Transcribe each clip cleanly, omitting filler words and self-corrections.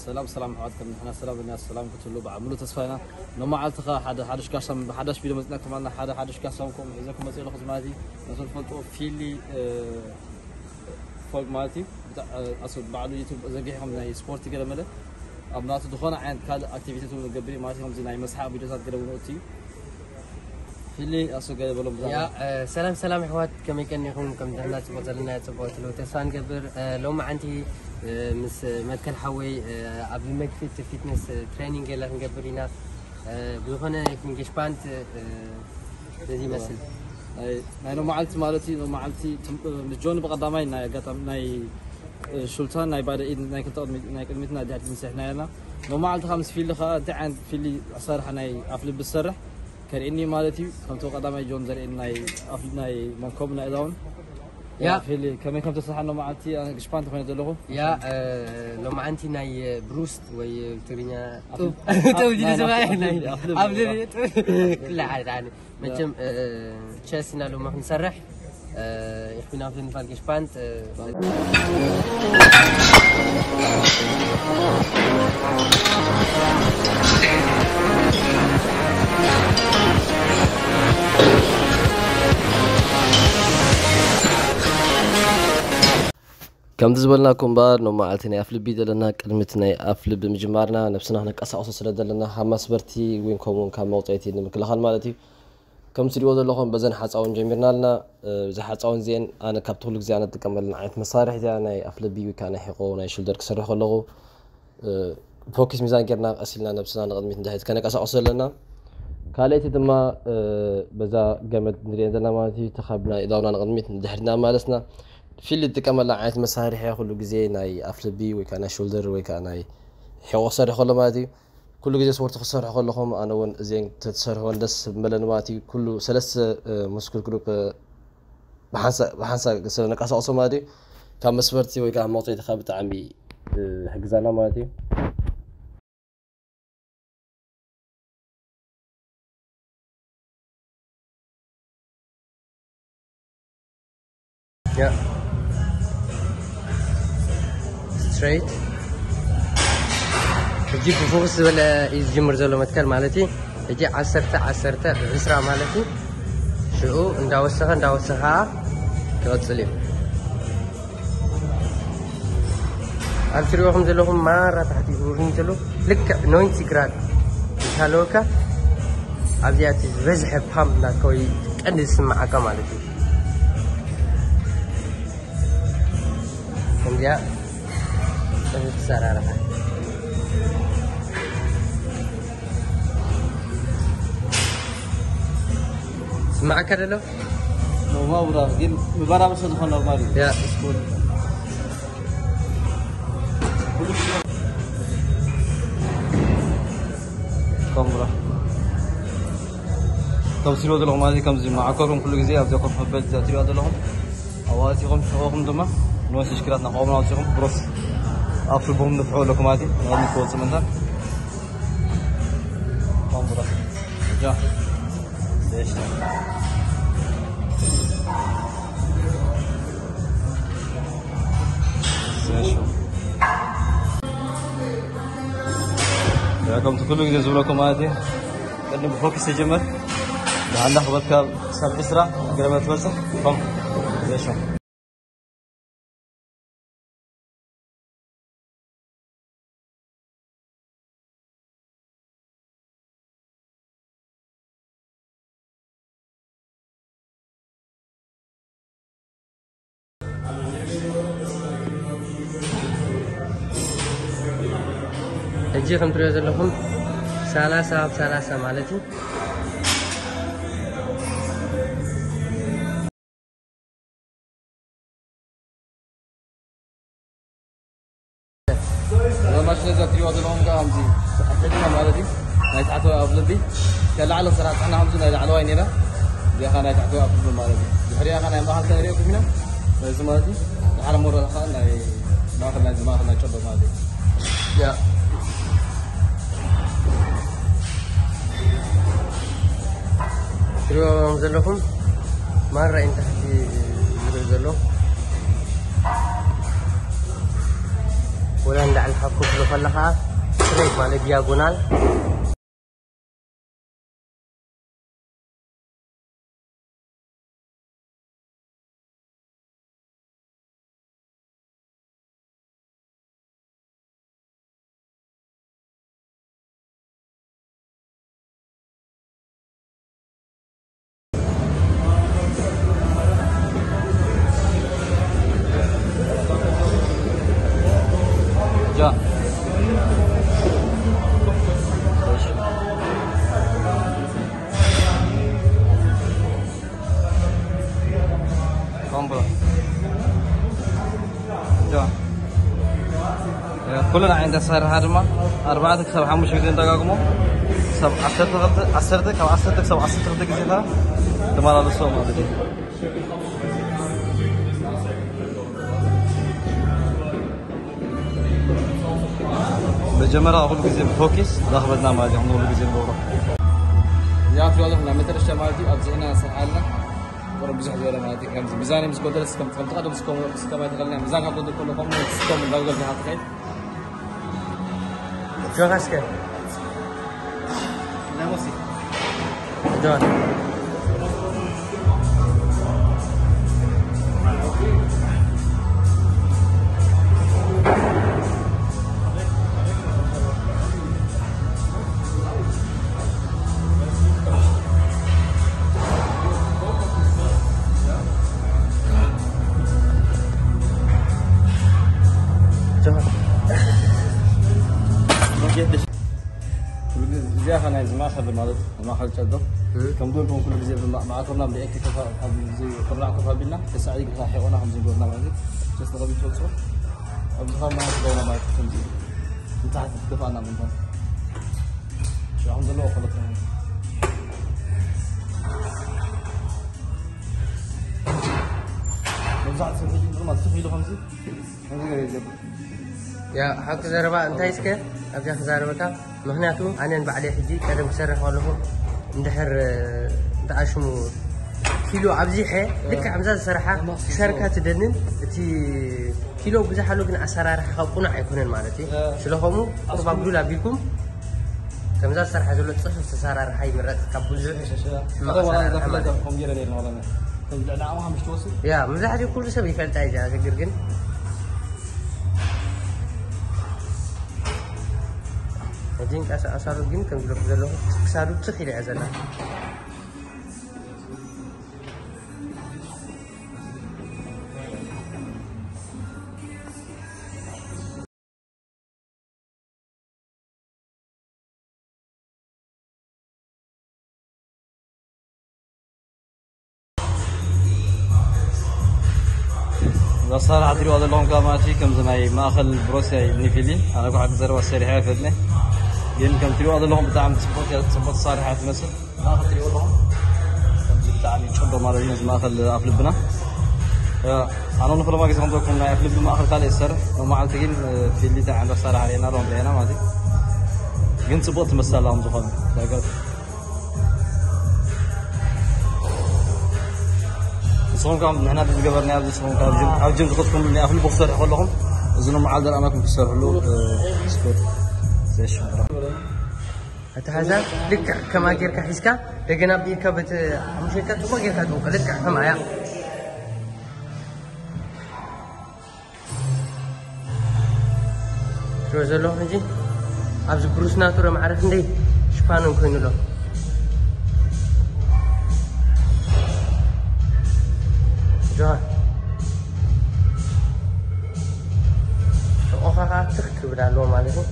سلام حوادكم نحن سلام الناس سلام كتلو بعملوا تصفينا نما عالتقى حدش كاسم حدش فيديو مزناكم معنا حدش كاسمكم إذاكم مزيل خذ مالتي نصل فلتو فيلي فوق مالتي أصل بعد يوتيوب زجيهم ناي سبورتي كده مله أبناء تدخلنا عند كذا أكتيفيتي تو قبلي مالتي هم زين ناي مسحة فيديوهات كده ونوتي فيلي أصل كده بلوم يا سلام حواد كم يكن يكون كم دهنا تبغى تبغى لو تسان قبر لو ما عندي مس مدخل حوي قبل ما كفيت فيتنس تريننج اللي هنقبرينا بيخونا يكون جشبانت زي مثل ناي نومالتي مالتي نومالتي مجون بقدامي ناي قدام ناي شلتان ناي بعد إيد ناي كنت ناي كلمتنا دعت مسحنا لنا نومالتي خمس في اللي خا دعند في اللي صار ناي أفل بالسرح كأني مالتي كنت قدامي جون زر إن ناي أفل ناي منكم نايدون يا في اللي كم تصح إنه معتي أنا جشبان تخوني دلوقو يا لو ما عندي ناي بروست وي تورينا توجد زمان ناي قبل كل حاجة يعني مجمع تشيسنا لو ما نسرح يحبنا في نفال جشبان كم تزبلنا كمبار نوما عالتني أفلب بيد لنا كلمتنا أفلب بمجمارنا نفسنا هناك أساس سرد لنا حماس برتي وين كومون كم موطئتي نمكل خان مالتي كم تري وضع لهم بزن حتى جميرنا لنا إذا حتى زين أنا كابتولك زي أنا تكمل عيت مصارح زي أنا أفلب بي وكان يحقون يشيل درك سرح له فوكس ميزان كرنا أسئلنا نفسنا نقدم دهيت كان أساس لنا كاليتي دما بزا جمد نريد لنا مالتي تخبنا إذا أنا نقدم دهرنا مالسنا في اللي تكمل عيت مسارح ياخذ جزء ناي أفل بي وكان شولدر وكان حوصر ياخذ ماتي كل جزء صورت خسر ياخذ لهم أنا ون زين تتصر هندس ملن ماتي كله ثلاث مسكول جروب بحنسا سنة كاس أصلا ماتي كان مسبرتي وكان موطي تخابت عمي حجزنا ماتي straight تجيب فوكس ولا يجمر زلمة متكلم مالتي يجي عسرته بسرعة مالتي شو نداوسها كوتسليم أبشروا هم زلهم مرة تحت يورين زلوا لك 90 جراد هالوكا أبياتي بزح بحم ناكوي كأني اسمع كمالتي هم جاء سرارة اسمعك هذا لو ما برا جيم مباراة بس تدخل نورمالي يا سكول كاميرا كم سيرود لهم هذه كم زي معكم كل جزء أبدأكم حبيت ذاتي هذا لهم أواتيكم شوفهم دما نوش إشكالاتنا قومنا أواتيكم بروس أفل بهم نفعل لكم هذه هذه كود سمنتها كاميرا جا ليش ياكم تقولوا إذا زوركم هذه كأنه بفوكس يجمر عندنا خبرك سب إسرع قربت توسع فم ليشو أجي خم تريز لهم ثلاثة مالتي ماشي ذاتي هذا لهم كامزي أكيد مالتي نايت عتوا أفضل كلا على صراحة أنا همزي نايت على ويننا دي خانة نايت عتوا أفضل مالتي بحرية خانة ما حد تهريه كمينا لازم مالتي على مرة خان ناي ما خلنا لازم ما خلنا نشرب مالتي يا تريو مزلهم مرة انت حكي مزلهم ولا ندع الحكوك له خلها ستريت مال دياغونال كلنا عند صار هرما 4 تكسب 5 مليون دقاقمو 10 دقيقة 10 دقيقة زيها تمام على الصوم هذا بجمرة أقول جزء فوكس ضخبتنا ما جي عمرو جزء بورا يا أخي والله لما ترى الشمالتي أبزينا سحالنا ورب زح زولا ما أدري كم ميزاني مسكون درس كم تقدر مسكون ما تغلنا ميزان قبل كله كم مسكون من دقيقة في هاتخيل شو غاسك؟ لا موسي دون زي خلنا ما أخذ المال ما أخذ شدة كم دول كل زي معكم نام بيأكل كفا زي كبرنا كفا بينا السعيد كفا حيوانا هم زي دورنا ما زي جس نقبل شو صور أبغى ما دورنا ما كم زي أنت عارف كفا نام من هون شو الحمد لله خلصنا وزعت سوي ما تسوي له خمسة يا حق زربا انت ايسك ابجا زربك مهنياتو انا بعد حجي قدم سرح له اندحر داشمو كيلو عبزيحه لك عمزه سرحه شركات تدنن تي كيلو بزحلو كن اسرار خقنا يكونن مالتي شلوخمو قرب عبدولا بيكم كمزه سرحه زلو تصف سرار هاي مرات كبوز هذا والله دخلت هم جيرانين والله لا عمها مش توصل يا مزحدي كل شيء يفلت ايجا غير هجين أسارو جين كم جلوك زلوا أسارو تخيل عزنا صار عدري هذا اللون كاماتي كم زماي ما أخذ بروسي نيفيلي أنا قاعد أزرع السريحة فدني ين كم تريو هذا اللون بتاع صبت صارحة مثل ما أخذ تريو اللون كم بتاع يشبه مارين ما أخذ أفلبنا أنا نفر ما قصدي عندكم لا أفلب ما أخذ قال السر وما عالتقين في اللي تاع عنده صار علينا رون بينا ما أدري قلت صبت مسألة هم زخم لا صون كم هنا بتجبرني أبغى صون كم أوجم تقطكم مني أفل بخسر أقولهم إذا ما عاد أنا كم بخسر له سكوت زيش هذا لك كما غير كحسكا لكن بيك بت مشيكا تو غير كاتو لك كما يا شو زلو هجي أبز بروسنا ترى ما عرف ندي شبانم كينو له جوه أخاها تكتب على مالهم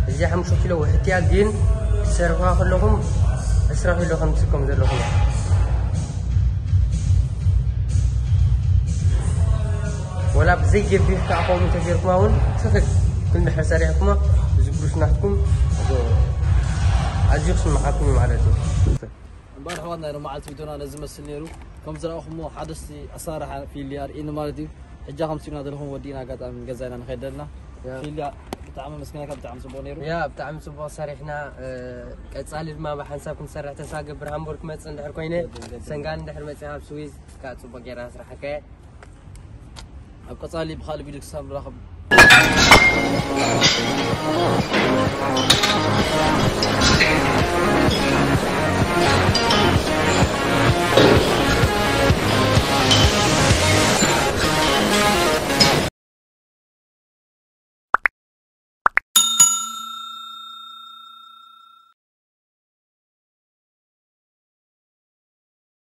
إذا هم شو كيلو وحتى الدين سرقوا كلهم أسرعوا له 5 كم ذلهم ولا بزي في كعقوم تجير ماون شوفك كل محل سريعكم زبروش نحكم عزيز معكم معرضي امبارح وانا لما عاد فيديونا لازم السنيرو كم زرا اخمو حدثي اصارح في اللي ان مالتي حجا 50 هذا ودينا قطع من غزانا نخدلنا في اللي بتعمل مسكينه بتعمل سبونيرو يا بتعمل سبو صريحنا قصال ما بحسابكم سرح تساق برهامبورك مص اندحر كوينه سنغان اندحر مصحاب سويس كاتسو بغير اسرح حكايه اب قصالي بخالي فيديو سام راخب